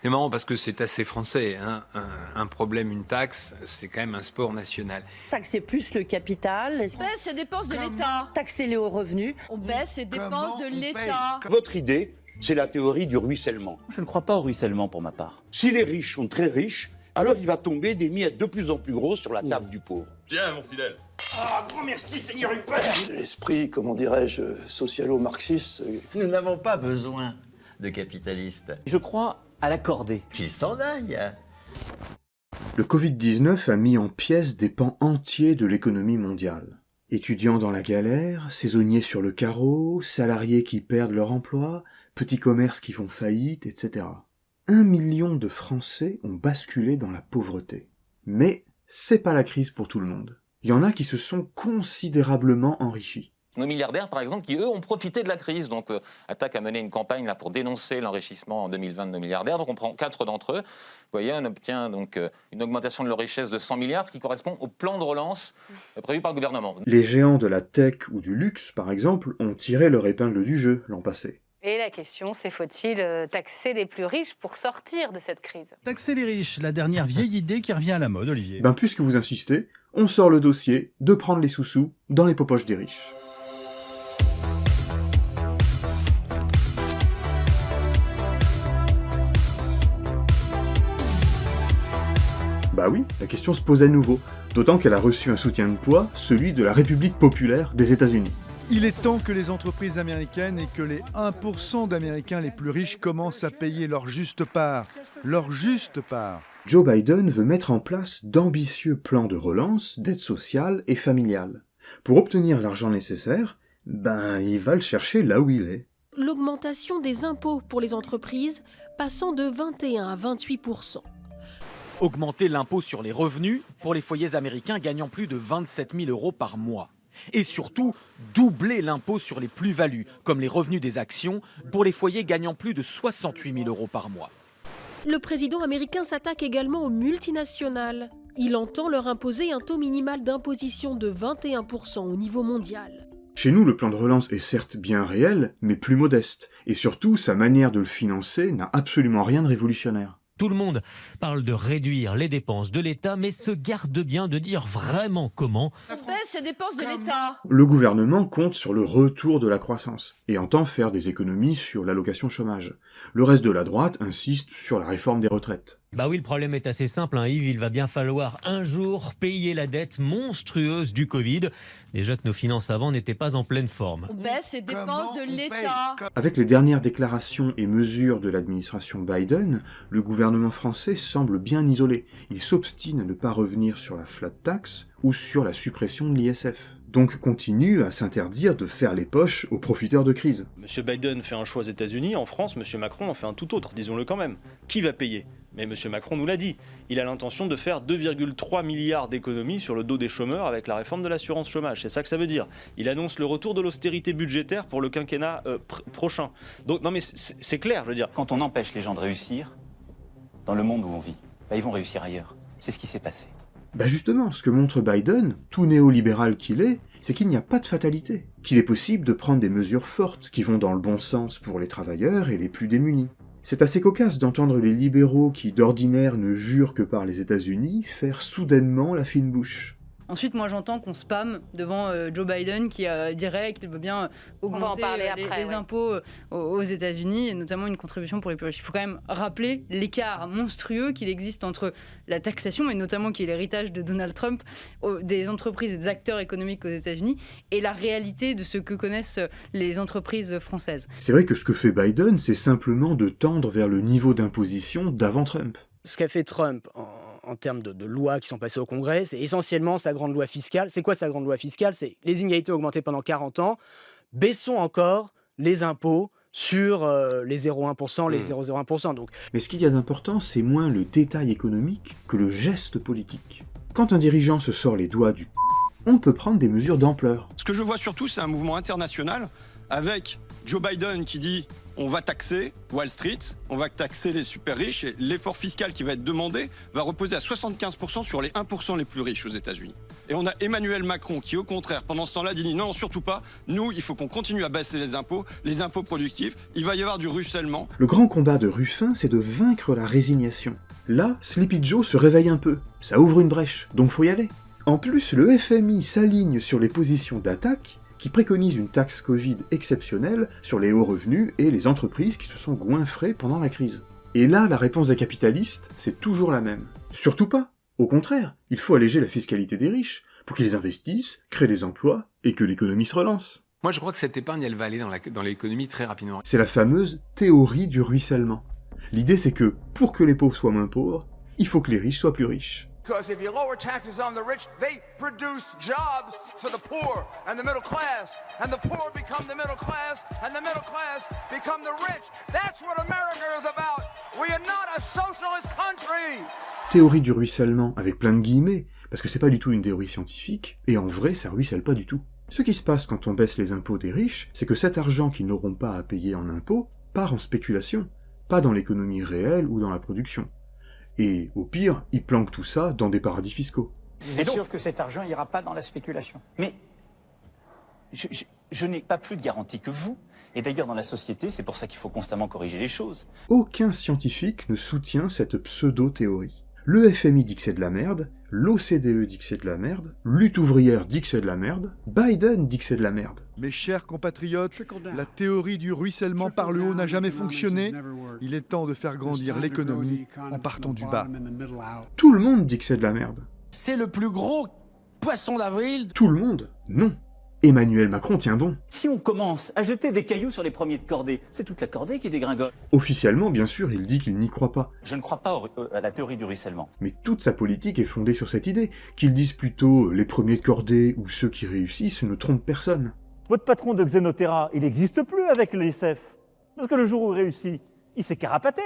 C'est marrant parce que c'est assez français, hein. Un problème, une taxe, c'est quand même un sport national. Taxer plus le capital, On baisse les dépenses de l'État. taxer les hauts revenus. On baisse les dépenses de l'État. Votre idée, c'est la théorie du ruissellement. Je ne crois pas au ruissellement pour ma part. Si les riches sont très riches, alors il va tomber des miettes de plus en plus grosses sur la table du pauvre. Tiens, mon fidèle. Ah, grand merci, Seigneur Huppert. L'esprit, comment dirais-je, socialo-marxiste. Nous n'avons pas besoin de capitalistes. Je crois à l'accorder. Qu'ils s'en aillent. Le Covid-19 a mis en pièces des pans entiers de l'économie mondiale. Étudiants dans la galère, saisonniers sur le carreau, salariés qui perdent leur emploi, petits commerces qui font faillite, etc. 1 million de Français ont basculé dans la pauvreté. Mais c'est pas la crise pour tout le monde. Il y en a qui se sont considérablement enrichis. Nos milliardaires, par exemple, qui, eux, ont profité de la crise. Donc, Attaque a mené une campagne là, pour dénoncer l'enrichissement en 2020 de nos milliardaires. Donc, on prend 4 d'entre eux. Vous voyez, on obtient donc une augmentation de leur richesse de 100 milliards, ce qui correspond au plan de relance prévu par le gouvernement. Les géants de la tech ou du luxe, par exemple, ont tiré leur épingle du jeu l'an passé. Et la question, c'est faut-il taxer les plus riches pour sortir de cette crise? Taxer les riches, la dernière vieille idée qui revient à la mode, Olivier. Puisque vous insistez, on sort le dossier de prendre les sous-sous dans les popoches des riches. Bah oui, la question se pose à nouveau, d'autant qu'elle a reçu un soutien de poids, celui de la République populaire des États-Unis. Il est temps que les entreprises américaines et que les 1% d'Américains les plus riches commencent à payer leur juste part. Leur juste part. Joe Biden veut mettre en place d'ambitieux plans de relance, d'aide sociale et familiale. Pour obtenir l'argent nécessaire, il va le chercher là où il est. L'augmentation des impôts pour les entreprises passant de 21 à 28%. Augmenter l'impôt sur les revenus pour les foyers américains gagnant plus de 27 000 € par mois. Et surtout, doubler l'impôt sur les plus-values, comme les revenus des actions, pour les foyers gagnant plus de 68 000 € par mois. Le président américain s'attaque également aux multinationales. Il entend leur imposer un taux minimal d'imposition de 21% au niveau mondial. Chez nous, le plan de relance est certes bien réel, mais plus modeste. Et surtout, sa manière de le financer n'a absolument rien de révolutionnaire. Tout le monde parle de réduire les dépenses de l'État, mais se garde bien de dire vraiment comment. On baisse les dépenses de l'État. Le gouvernement compte sur le retour de la croissance et entend faire des économies sur l'allocation chômage. Le reste de la droite insiste sur la réforme des retraites. Bah oui, le problème est assez simple, Yves, il va bien falloir un jour payer la dette monstrueuse du Covid. Déjà que nos finances avant n'étaient pas en pleine forme. On baisse les dépenses de l'État. Avec les dernières déclarations et mesures de l'administration Biden, le gouvernement français semble bien isolé. Il s'obstine à ne pas revenir sur la flat tax ou sur la suppression de l'ISF. Donc continue à s'interdire de faire les poches aux profiteurs de crise. M. Biden fait un choix aux États-Unis, en France, M. Macron en fait un tout autre, disons-le quand même. Qui va payer? Mais M. Macron nous l'a dit, il a l'intention de faire 2,3 milliards d'économies sur le dos des chômeurs avec la réforme de l'assurance chômage, c'est ça que ça veut dire. Il annonce le retour de l'austérité budgétaire pour le quinquennat prochain. Donc non mais c'est clair, je veux dire. Quand on empêche les gens de réussir, dans le monde où on vit, ils vont réussir ailleurs. C'est ce qui s'est passé. Justement, ce que montre Biden, tout néolibéral qu'il est, c'est qu'il n'y a pas de fatalité, qu'il est possible de prendre des mesures fortes qui vont dans le bon sens pour les travailleurs et les plus démunis. C'est assez cocasse d'entendre les libéraux qui d'ordinaire ne jurent que par les États-Unis faire soudainement la fine bouche. Ensuite, moi j'entends qu'on spamme devant Joe Biden qui dirait qu'il veut bien augmenter les impôts aux États-Unis, et notamment une contribution pour les plus riches. Il faut quand même rappeler l'écart monstrueux qu'il existe entre la taxation, et notamment qui est l'héritage de Donald Trump, des entreprises et des acteurs économiques aux États-Unis, et la réalité de ce que connaissent les entreprises françaises. C'est vrai que ce que fait Biden, c'est simplement de tendre vers le niveau d'imposition d'avant Trump. Ce qu'a fait Trump en termes de lois qui sont passées au Congrès, c'est essentiellement sa grande loi fiscale. C'est quoi sa grande loi fiscale? C'est les inégalités augmentées pendant 40 ans. Baissons encore les impôts sur les 0,1%, les 0,01%. Donc. Mais ce qu'il y a d'important, c'est moins le détail économique que le geste politique. Quand un dirigeant se sort les doigts du on peut prendre des mesures d'ampleur. Ce que je vois surtout, c'est un mouvement international avec Joe Biden qui dit on va taxer Wall Street, on va taxer les super riches, et l'effort fiscal qui va être demandé va reposer à 75% sur les 1% les plus riches aux États-Unis. Et on a Emmanuel Macron qui, au contraire, pendant ce temps-là, dit non, surtout pas. Nous, il faut qu'on continue à baisser les impôts productifs. Il va y avoir du ruissellement. Le grand combat de Ruffin, c'est de vaincre la résignation. Là, Sleepy Joe se réveille un peu. Ça ouvre une brèche, donc faut y aller. En plus, le FMI s'aligne sur les positions d'attaque qui préconisent une taxe Covid exceptionnelle sur les hauts revenus et les entreprises qui se sont goinfrées pendant la crise. Et là, la réponse des capitalistes, c'est toujours la même. Surtout pas. Au contraire, il faut alléger la fiscalité des riches pour qu'ils investissent, créent des emplois et que l'économie se relance. Moi, je crois que cette épargne, elle va aller dans l'économie très rapidement. C'est la fameuse théorie du ruissellement. L'idée, c'est que pour que les pauvres soient moins pauvres, il faut que les riches soient plus riches. Because if you lower taxes on the rich, they produce jobs for the poor and the middle class. And the poor become the middle class, and the middle class become the rich. That's what America is about. We are not a socialist country. Théorie du ruissellement avec plein de guillemets, parce que c'est pas du tout une théorie scientifique, et en vrai, ça ruisselle pas du tout. Ce qui se passe quand on baisse les impôts des riches, c'est que cet argent qu'ils n'auront pas à payer en impôts part en spéculation, pas dans l'économie réelle ou dans la production. Et au pire, ils planquent tout ça dans des paradis fiscaux. Vous êtes sûr que cet argent n'ira pas dans la spéculation? Mais je n'ai pas plus de garantie que vous. Et d'ailleurs, dans la société, c'est pour ça qu'il faut constamment corriger les choses. Aucun scientifique ne soutient cette pseudo-théorie. Le FMI dit que c'est de la merde, l'OCDE dit que c'est de la merde, Lutte ouvrière dit que c'est de la merde, Biden dit que c'est de la merde. Mes chers compatriotes, la théorie du ruissellement par le haut n'a jamais fonctionné. Il est temps de faire grandir l'économie en partant du bas. Tout le monde dit que c'est de la merde. C'est le plus gros poisson d'avril. Tout le monde? Non. Emmanuel Macron tient bon. Si on commence à jeter des cailloux sur les premiers de cordée, c'est toute la cordée qui dégringole. Officiellement, bien sûr, il dit qu'il n'y croit pas. Je ne crois pas à la théorie du ruissellement. Mais toute sa politique est fondée sur cette idée, qu'ils disent plutôt les premiers de cordée ou ceux qui réussissent ne trompent personne. Votre patron de Xenotera, il n'existe plus avec l'ISF. Parce que le jour où il réussit, il s'est carapaté.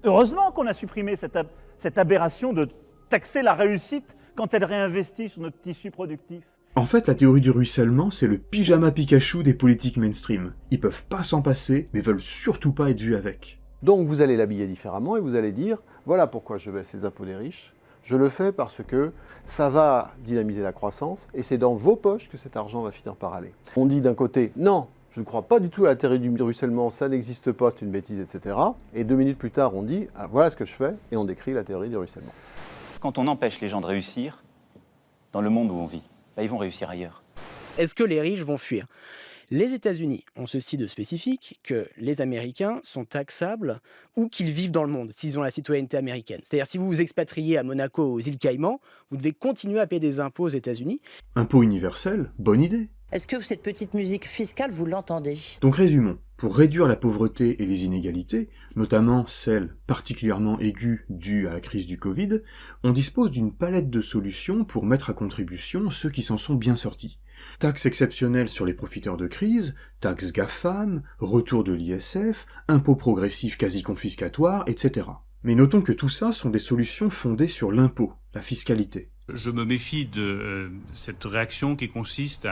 Heureusement qu'on a supprimé cette aberration de taxer la réussite quand elle réinvestit sur notre tissu productif. En fait, la théorie du ruissellement, c'est le pyjama Pikachu des politiques mainstream. Ils peuvent pas s'en passer, mais veulent surtout pas être vus avec. Donc vous allez l'habiller différemment et vous allez dire, voilà pourquoi je baisse les impôts des riches. Je le fais parce que ça va dynamiser la croissance et c'est dans vos poches que cet argent va finir par aller. On dit d'un côté, non, je ne crois pas du tout à la théorie du ruissellement, ça n'existe pas, c'est une bêtise, etc. Et 2 minutes plus tard, on dit, ah, voilà ce que je fais, et on décrit la théorie du ruissellement. Quand on empêche les gens de réussir, dans le monde où on vit, ils vont réussir ailleurs. Est-ce que les riches vont fuir? Les États-Unis ont ceci de spécifique que les Américains sont taxables où qu'ils vivent dans le monde, s'ils ont la citoyenneté américaine. C'est-à-dire, si vous vous expatriez à Monaco ou aux îles Caïmans, vous devez continuer à payer des impôts aux États-Unis. Impôt universel, bonne idée. Est-ce que cette petite musique fiscale, vous l'entendez? Donc résumons. Pour réduire la pauvreté et les inégalités, notamment celles particulièrement aiguës dues à la crise du Covid, on dispose d'une palette de solutions pour mettre à contribution ceux qui s'en sont bien sortis. Taxes exceptionnelles sur les profiteurs de crise, taxes GAFAM, retour de l'ISF, impôts progressifs quasi confiscatoires, etc. Mais notons que tout ça sont des solutions fondées sur l'impôt, la fiscalité. Je me méfie de cette réaction qui consiste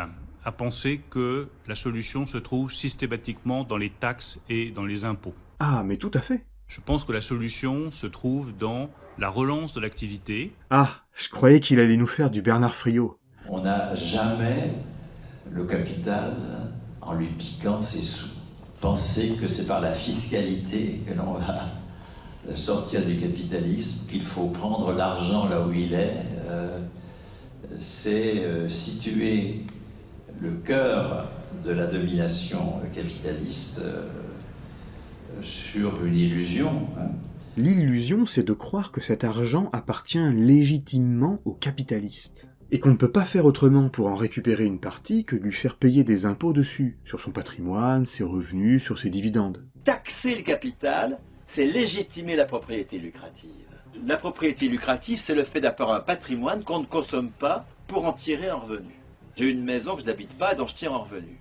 à penser que la solution se trouve systématiquement dans les taxes et dans les impôts. Ah, mais tout à fait. Je pense que la solution se trouve dans la relance de l'activité. Ah, je croyais qu'il allait nous faire du Bernard Friot. On n'a jamais le capital en lui piquant ses sous. Penser que c'est par la fiscalité que l'on va sortir du capitalisme, qu'il faut prendre l'argent là où il est, c'est situer le cœur de la domination capitaliste sur une illusion. L'illusion, c'est de croire que cet argent appartient légitimement aux capitalistes. Et qu'on ne peut pas faire autrement pour en récupérer une partie que de lui faire payer des impôts dessus, sur son patrimoine, ses revenus, sur ses dividendes. Taxer le capital, c'est légitimer la propriété lucrative. La propriété lucrative, c'est le fait d'avoir un patrimoine qu'on ne consomme pas pour en tirer un revenu. J'ai une maison que je n'habite pas et dont je tire un revenu.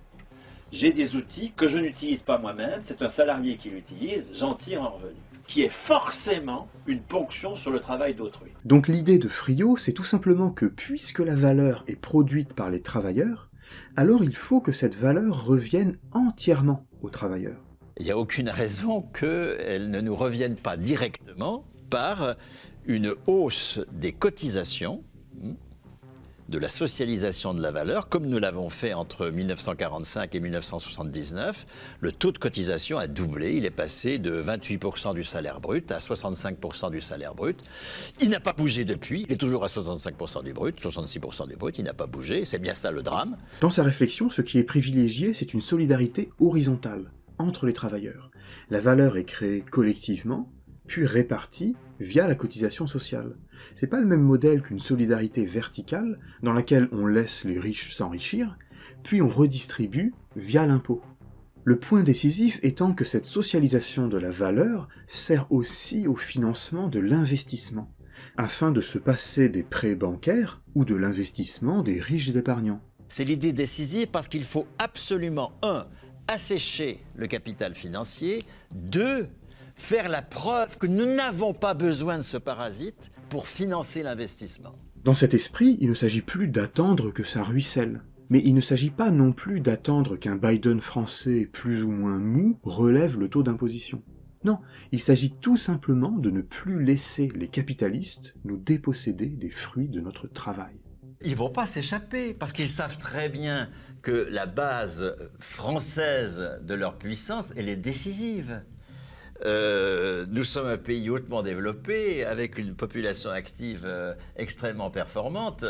J'ai des outils que je n'utilise pas moi-même, c'est un salarié qui l'utilise, j'en tire un revenu. Qui est forcément une ponction sur le travail d'autrui. Donc l'idée de Friot, c'est tout simplement que puisque la valeur est produite par les travailleurs, alors il faut que cette valeur revienne entièrement aux travailleurs. Il n'y a aucune raison qu'elle ne nous revienne pas directement par une hausse des cotisations de la socialisation de la valeur, comme nous l'avons fait entre 1945 et 1979, le taux de cotisation a doublé. Il est passé de 28% du salaire brut à 65% du salaire brut. Il n'a pas bougé depuis. Il est toujours à 65% du brut, 66% du brut. Il n'a pas bougé. C'est bien ça le drame. Dans sa réflexion, ce qui est privilégié, c'est une solidarité horizontale entre les travailleurs. La valeur est créée collectivement, puis répartie via la cotisation sociale. C'est pas le même modèle qu'une solidarité verticale dans laquelle on laisse les riches s'enrichir, puis on redistribue via l'impôt. Le point décisif étant que cette socialisation de la valeur sert aussi au financement de l'investissement, afin de se passer des prêts bancaires ou de l'investissement des riches épargnants. C'est l'idée décisive parce qu'il faut absolument, 1, assécher le capital financier, 2, faire la preuve que nous n'avons pas besoin de ce parasite pour financer l'investissement. Dans cet esprit, il ne s'agit plus d'attendre que ça ruisselle. Mais il ne s'agit pas non plus d'attendre qu'un Biden français plus ou moins mou relève le taux d'imposition. Non, il s'agit tout simplement de ne plus laisser les capitalistes nous déposséder des fruits de notre travail. Ils ne vont pas s'échapper, parce qu'ils savent très bien que la base française de leur puissance, elle est décisive. Nous sommes un pays hautement développé, avec une population active extrêmement performante.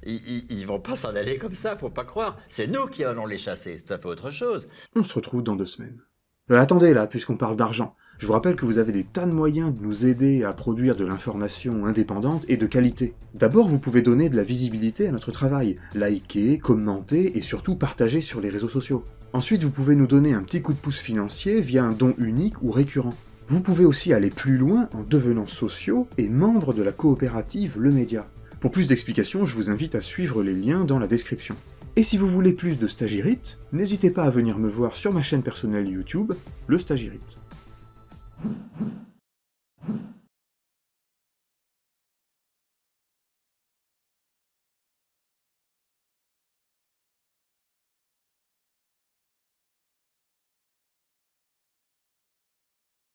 Ils ne vont pas s'en aller comme ça, il ne faut pas croire. C'est nous qui allons les chasser, c'est tout à fait autre chose. On se retrouve dans 2 semaines. Attendez là, puisqu'on parle d'argent. Je vous rappelle que vous avez des tas de moyens de nous aider à produire de l'information indépendante et de qualité. D'abord, vous pouvez donner de la visibilité à notre travail, liker, commenter et surtout partager sur les réseaux sociaux. Ensuite, vous pouvez nous donner un petit coup de pouce financier via un don unique ou récurrent. Vous pouvez aussi aller plus loin en devenant sociaux et membres de la coopérative Le Média. Pour plus d'explications, je vous invite à suivre les liens dans la description. Et si vous voulez plus de Stagirite, n'hésitez pas à venir me voir sur ma chaîne personnelle YouTube, Le Stagirite.